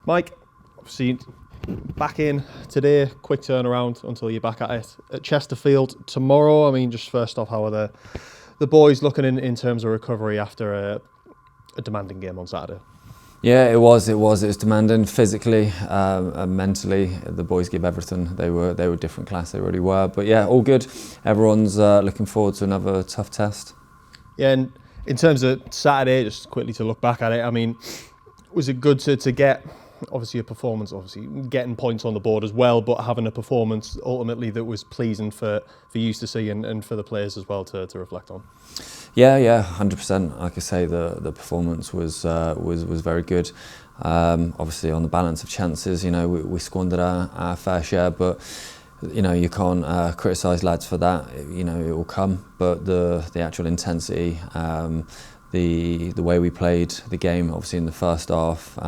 Mike, obviously back in today, quick turnaround until you're back at it at Chesterfield tomorrow. I mean, just first off, how are the boys looking in terms of recovery after a demanding game on Saturday? Yeah, it was demanding physically, and mentally. The boys give everything. They were a different class. They really were. But yeah, all good. Everyone's looking forward to another tough test. Yeah, and in terms of Saturday, just quickly to look back at it, I mean, was it good to get obviously a performance, obviously getting points on the board as well, but having a performance ultimately that was pleasing for you to see and for the players as well to reflect on? Yeah, 100%. Like I say, the performance was very good. Obviously, on the balance of chances, we squandered our fair share, but you can't criticise lads for that. It will come, but the actual intensity, the way we played the game, obviously in the first half.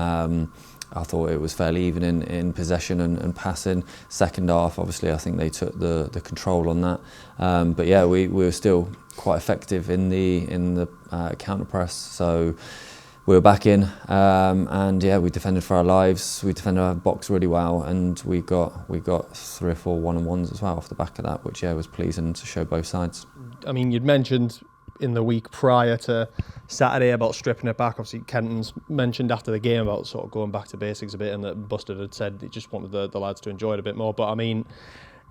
I thought it was fairly even in possession and passing. Second half, obviously, I think they took the control on that. But yeah, we were still quite effective in the counter press. So we were back in, and yeah, we defended for our lives. We defended our box really well, and we got 3 or 4 1-on-1s as well off the back of that, which was pleasing to show both sides. I mean, you'd mentioned in the week prior to Saturday about stripping it back. Obviously, Kenton's mentioned after the game about sort of going back to basics a bit, and that Busted had said he just wanted the lads to enjoy it a bit more. But I mean,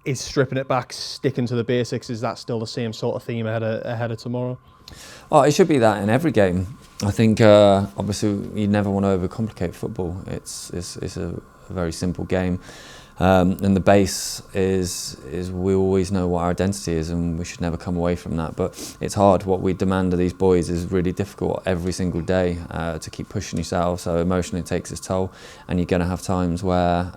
is stripping it back, sticking to the basics, is that still the same sort of theme ahead of tomorrow? Oh, it should be that in every game. I think obviously you never want to overcomplicate football. It's a very simple game. And the base is we always know what our identity is, and we should never come away from that. But it's hard. What we demand of these boys is really difficult every single day to keep pushing yourself. So emotionally it takes its toll, and you're going to have times where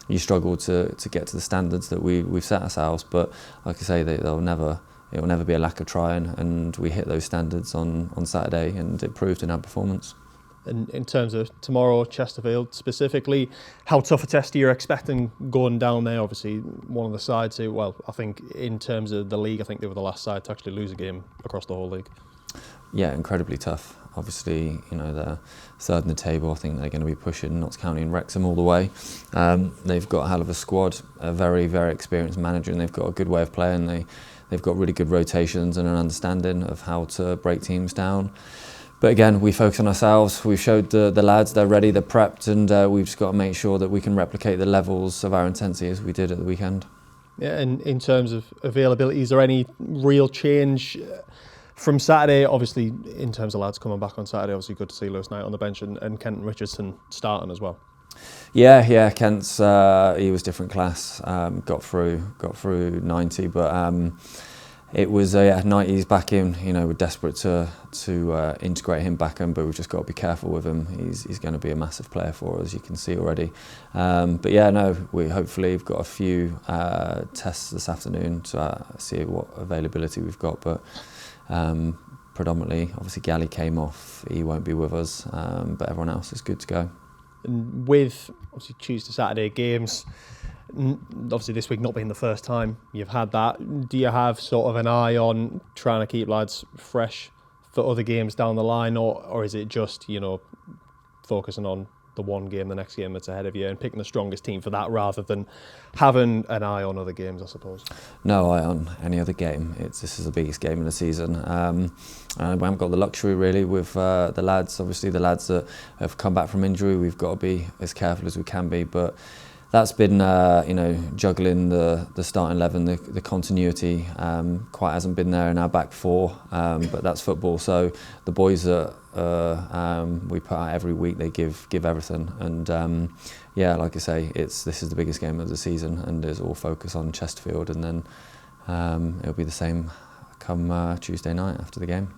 you struggle to get to the standards that we've set ourselves. But like I say, it will never be a lack of trying, and we hit those standards on Saturday, and it proved in our performance. And in terms of tomorrow, Chesterfield specifically, how tough a test are you expecting going down there? Obviously, one of the sides who, well, I think in terms of the league, I think they were the last side to actually lose a game across the whole league. Yeah, incredibly tough. Obviously, they're third in the table. I think they're going to be pushing Notts County and Wrexham all the way. They've got a hell of a squad, a very, very experienced manager, and they've got a good way of playing. They've got really good rotations and an understanding of how to break teams down. But again, we focus on ourselves. We've showed the lads they're ready, they're prepped, and we've just got to make sure that we can replicate the levels of our intensity as we did at the weekend. Yeah, and in terms of availability, is there any real change from Saturday? Obviously, in terms of lads coming back on Saturday, obviously good to see Lewis Knight on the bench and Kenton Richardson starting as well. Yeah, Kent's he was different class. Got through 90, but. It was 90s back in. We're desperate to integrate him back in, but we've just got to be careful with him. He's going to be a massive player for us, you can see already. But yeah, no, we've got a few tests this afternoon to see what availability we've got. But predominantly, obviously, Gally came off. He won't be with us, but everyone else is good to go. And with obviously Tuesday, Saturday games, obviously this week not being the first time you've had that, do you have sort of an eye on trying to keep lads fresh for other games down the line, or is it just focusing on the one game, the next game that's ahead of you, and picking the strongest team for that rather than having an eye on other games, I suppose? No eye on any other game. This is the biggest game of the season. And we haven't got the luxury really with the lads. Obviously the lads that have come back from injury, we've got to be as careful as we can be, but that's been, juggling the starting 11, the continuity quite hasn't been there in our back four, but that's football. So the boys that we put out every week, they give everything, and like I say, this is the biggest game of the season, and there's all focus on Chesterfield, and then it'll be the same come Tuesday night after the game.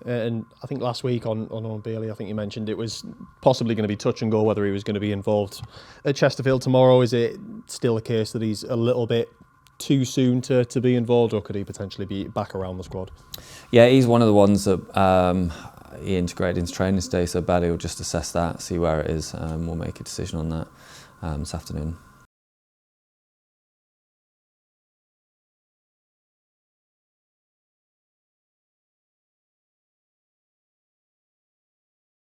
And I think last week on Bailey, I think you mentioned it was possibly going to be touch and go whether he was going to be involved at Chesterfield tomorrow. Is it still the case that he's a little bit too soon to be involved, or could he potentially be back around the squad? Yeah, he's one of the ones that he integrated into training today, so Bailey will just assess that, see where it is, and we'll make a decision on that this afternoon.